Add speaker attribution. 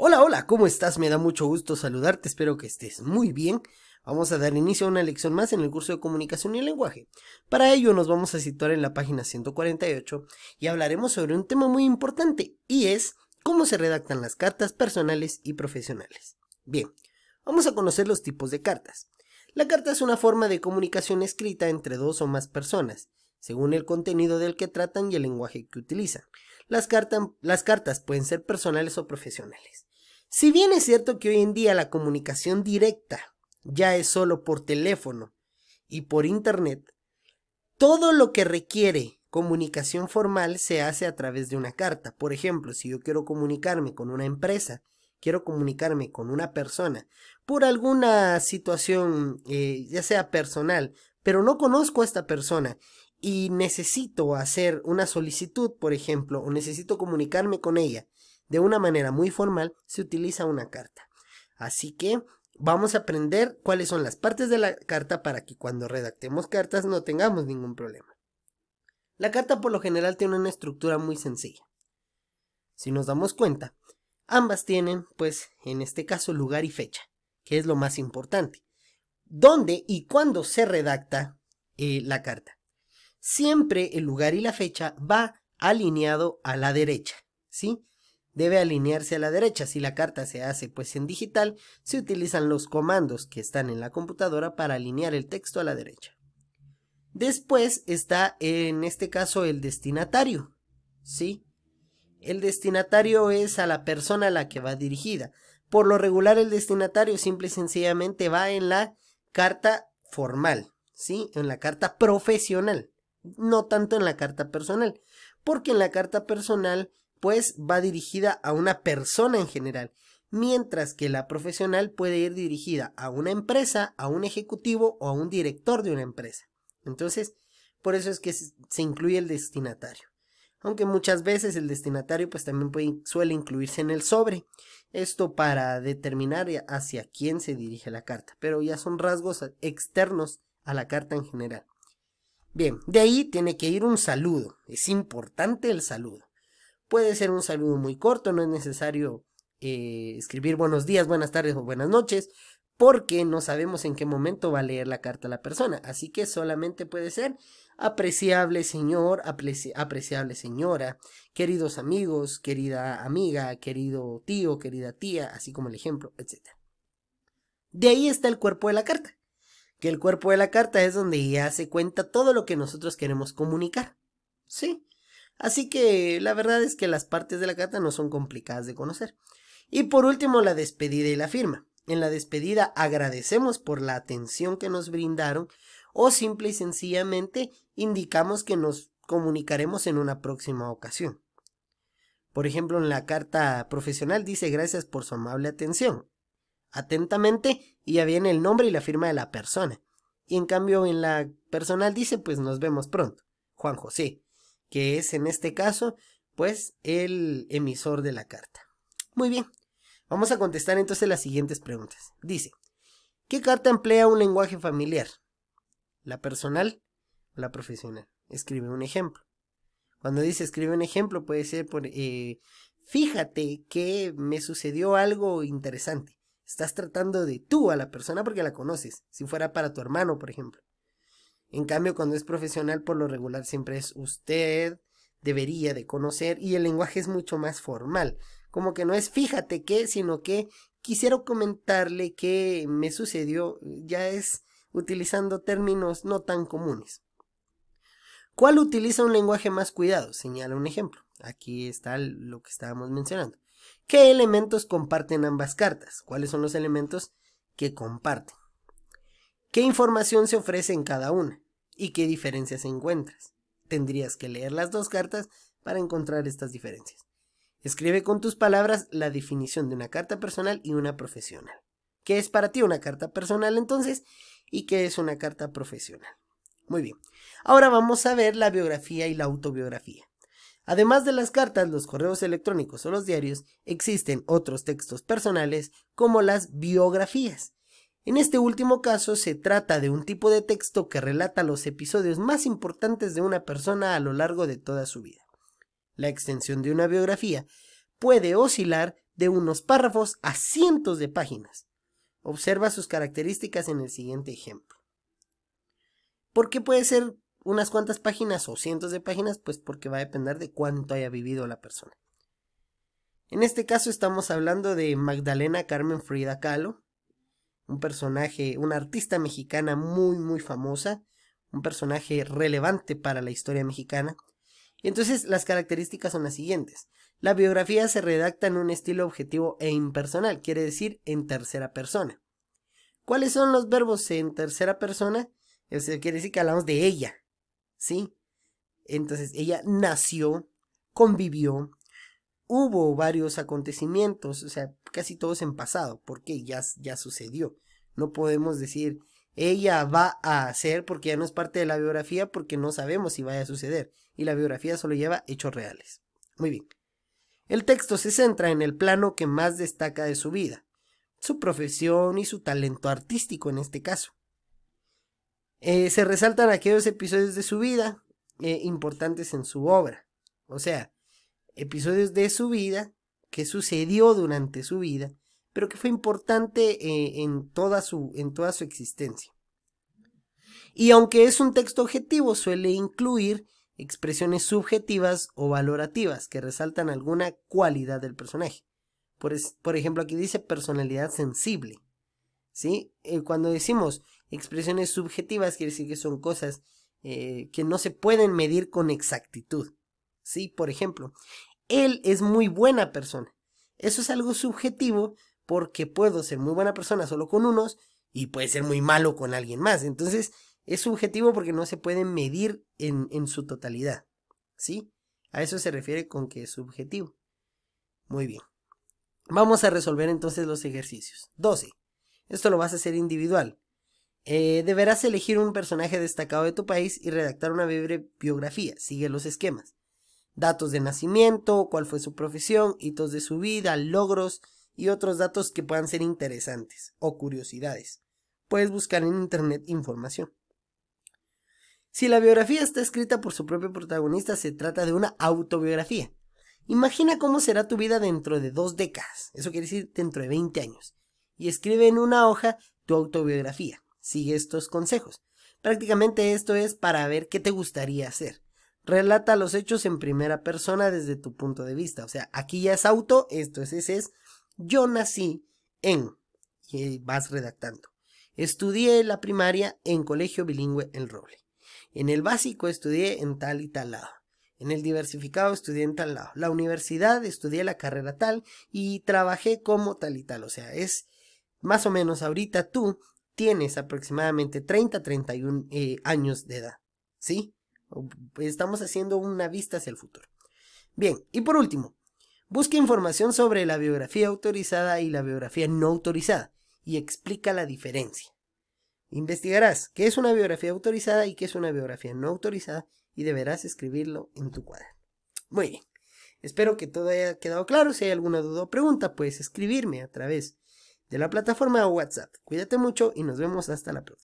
Speaker 1: Hola, hola, ¿cómo estás? Me da mucho gusto saludarte, espero que estés muy bien. Vamos a dar inicio a una lección más en el curso de comunicación y lenguaje. Para ello nos vamos a situar en la página 148 y hablaremos sobre un tema muy importante y es cómo se redactan las cartas personales y profesionales. Bien, vamos a conocer los tipos de cartas. La carta es una forma de comunicación escrita entre dos o más personas, según el contenido del que tratan y el lenguaje que utilizan. Las cartas pueden ser personales o profesionales. Si bien es cierto que hoy en día la comunicación directa ya es solo por teléfono y por internet, todo lo que requiere comunicación formal se hace a través de una carta. Por ejemplo, si yo quiero comunicarme con una empresa, quiero comunicarme con una persona por alguna situación, ya sea personal, pero no conozco a esta persona y necesito hacer una solicitud, por ejemplo, o necesito comunicarme con ella de una manera muy formal, se utiliza una carta. Así que vamos a aprender cuáles son las partes de la carta para que cuando redactemos cartas no tengamos ningún problema. La carta por lo general tiene una estructura muy sencilla. Si nos damos cuenta, ambas tienen, pues, en este caso, lugar y fecha, que es lo más importante. ¿Dónde y cuándo se redacta la carta? Siempre el lugar y la fecha va alineado a la derecha, ¿sí? Debe alinearse a la derecha. Si la carta se hace pues en digital, se utilizan los comandos que están en la computadora para alinear el texto a la derecha. Después está en este caso el destinatario, ¿sí? El destinatario es a la persona a la que va dirigida. Por lo regular el destinatario simple y sencillamente va en la carta formal, ¿sí? En la carta profesional, no tanto en la carta personal, porque en la carta personal pues va dirigida a una persona en general, mientras que la profesional puede ir dirigida a una empresa, a un ejecutivo o a un director de una empresa. Entonces, por eso es que se incluye el destinatario. Aunque muchas veces el destinatario pues también suele incluirse en el sobre. Esto para determinar hacia quién se dirige la carta, pero ya son rasgos externos a la carta en general. Bien, de ahí tiene que ir un saludo. Es importante el saludo. Puede ser un saludo muy corto, no es necesario escribir buenos días, buenas tardes o buenas noches, porque no sabemos en qué momento va a leer la carta la persona. Así que solamente puede ser apreciable señor, apreciable señora, queridos amigos, querida amiga, querido tío, querida tía, así como el ejemplo, etc. De ahí está el cuerpo de la carta, que el cuerpo de la carta es donde ya se cuenta todo lo que nosotros queremos comunicar, ¿sí? Así que la verdad es que las partes de la carta no son complicadas de conocer. Y por último, la despedida y la firma. En la despedida agradecemos por la atención que nos brindaron o simple y sencillamente indicamos que nos comunicaremos en una próxima ocasión. Por ejemplo, en la carta profesional dice gracias por su amable atención. Atentamente, y ya viene el nombre y la firma de la persona. Y en cambio en la personal dice pues nos vemos pronto. Juan José, que es en este caso pues el emisor de la carta. Muy bien, vamos a contestar entonces las siguientes preguntas. Dice, ¿qué carta emplea un lenguaje familiar? ¿La personal o la profesional? Escribe un ejemplo. Cuando dice escribe un ejemplo puede ser por fíjate que me sucedió algo interesante. Estás tratando de tú a la persona porque la conoces. Si fuera para tu hermano, por ejemplo. En cambio, cuando es profesional, por lo regular siempre es usted, debería de conocer, y el lenguaje es mucho más formal. Como que no es fíjate que, sino que quisiera comentarle que me sucedió, ya es utilizando términos no tan comunes. ¿Cuál utiliza un lenguaje más cuidado? Señala un ejemplo. Aquí está lo que estábamos mencionando. ¿Qué elementos comparten ambas cartas? ¿Cuáles son los elementos que comparten? ¿Qué información se ofrece en cada una? ¿Y qué diferencias encuentras? Tendrías que leer las dos cartas para encontrar estas diferencias. Escribe con tus palabras la definición de una carta personal y una profesional. ¿Qué es para ti una carta personal entonces? ¿Y qué es una carta profesional? Muy bien. Ahora vamos a ver la biografía y la autobiografía. Además de las cartas, los correos electrónicos o los diarios, existen otros textos personales como las biografías. En este último caso se trata de un tipo de texto que relata los episodios más importantes de una persona a lo largo de toda su vida. La extensión de una biografía puede oscilar de unos párrafos a cientos de páginas. Observa sus características en el siguiente ejemplo. ¿Por qué puede ser unas cuantas páginas o cientos de páginas? Pues porque va a depender de cuánto haya vivido la persona. En este caso estamos hablando de Magdalena Carmen Frida Kahlo, un personaje, una artista mexicana muy famosa, un personaje relevante para la historia mexicana. Y entonces las características son las siguientes. La biografía se redacta en un estilo objetivo e impersonal, quiere decir en tercera persona. ¿Cuáles son los verbos en tercera persona? Eso quiere decir que hablamos de ella, ¿sí? Entonces ella nació, convivió, hubo varios acontecimientos, o sea, casi todos en pasado, porque ya sucedió. No podemos decir ella va a hacer porque ya no es parte de la biografía porque no sabemos si vaya a suceder. Y la biografía solo lleva hechos reales. Muy bien. El texto se centra en el plano que más destaca de su vida, su profesión y su talento artístico en este caso. Se resaltan aquellos episodios de su vida importantes en su obra. O sea, episodios de su vida que sucedió durante su vida, pero que fue importante en toda su existencia. Y aunque es un texto objetivo, suele incluir expresiones subjetivas o valorativas que resaltan alguna cualidad del personaje. Por ejemplo, aquí dice personalidad sensible, ¿sí? Cuando decimos expresiones subjetivas, quiere decir que son cosas que no se pueden medir con exactitud, ¿sí? Por ejemplo, él es muy buena persona. Eso es algo subjetivo porque puedo ser muy buena persona solo con unos y puede ser muy malo con alguien más. Entonces es subjetivo porque no se puede medir en su totalidad, ¿sí? A eso se refiere con que es subjetivo. Muy bien. Vamos a resolver entonces los ejercicios. 12. Esto lo vas a hacer individual. Deberás elegir un personaje destacado de tu país y redactar una breve biografía. Sigue los esquemas. Datos de nacimiento, cuál fue su profesión, hitos de su vida, logros y otros datos que puedan ser interesantes o curiosidades. Puedes buscar en internet información. Si la biografía está escrita por su propio protagonista, se trata de una autobiografía. Imagina cómo será tu vida dentro de 2 décadas, eso quiere decir dentro de 20 años, y escribe en una hoja tu autobiografía. Sigue estos consejos. Prácticamente esto es para ver qué te gustaría hacer. Relata los hechos en primera persona desde tu punto de vista. O sea, aquí ya es auto, ese es yo nací en, y vas redactando. Estudié la primaria en Colegio Bilingüe El Roble. En el básico estudié en tal y tal lado. En el diversificado estudié en tal lado. La universidad estudié la carrera tal y trabajé como tal y tal. O sea, es más o menos ahorita tú tienes aproximadamente 31 años de edad. ¿Sí? Estamos haciendo una vista hacia el futuro. Bien, y por último, busca información sobre la biografía autorizada y la biografía no autorizada y explica la diferencia. Investigarás qué es una biografía autorizada y qué es una biografía no autorizada y deberás escribirlo en tu cuaderno. Muy bien, espero que todo haya quedado claro. Si hay alguna duda o pregunta, puedes escribirme a través de la plataforma o WhatsApp. Cuídate mucho y nos vemos hasta la próxima.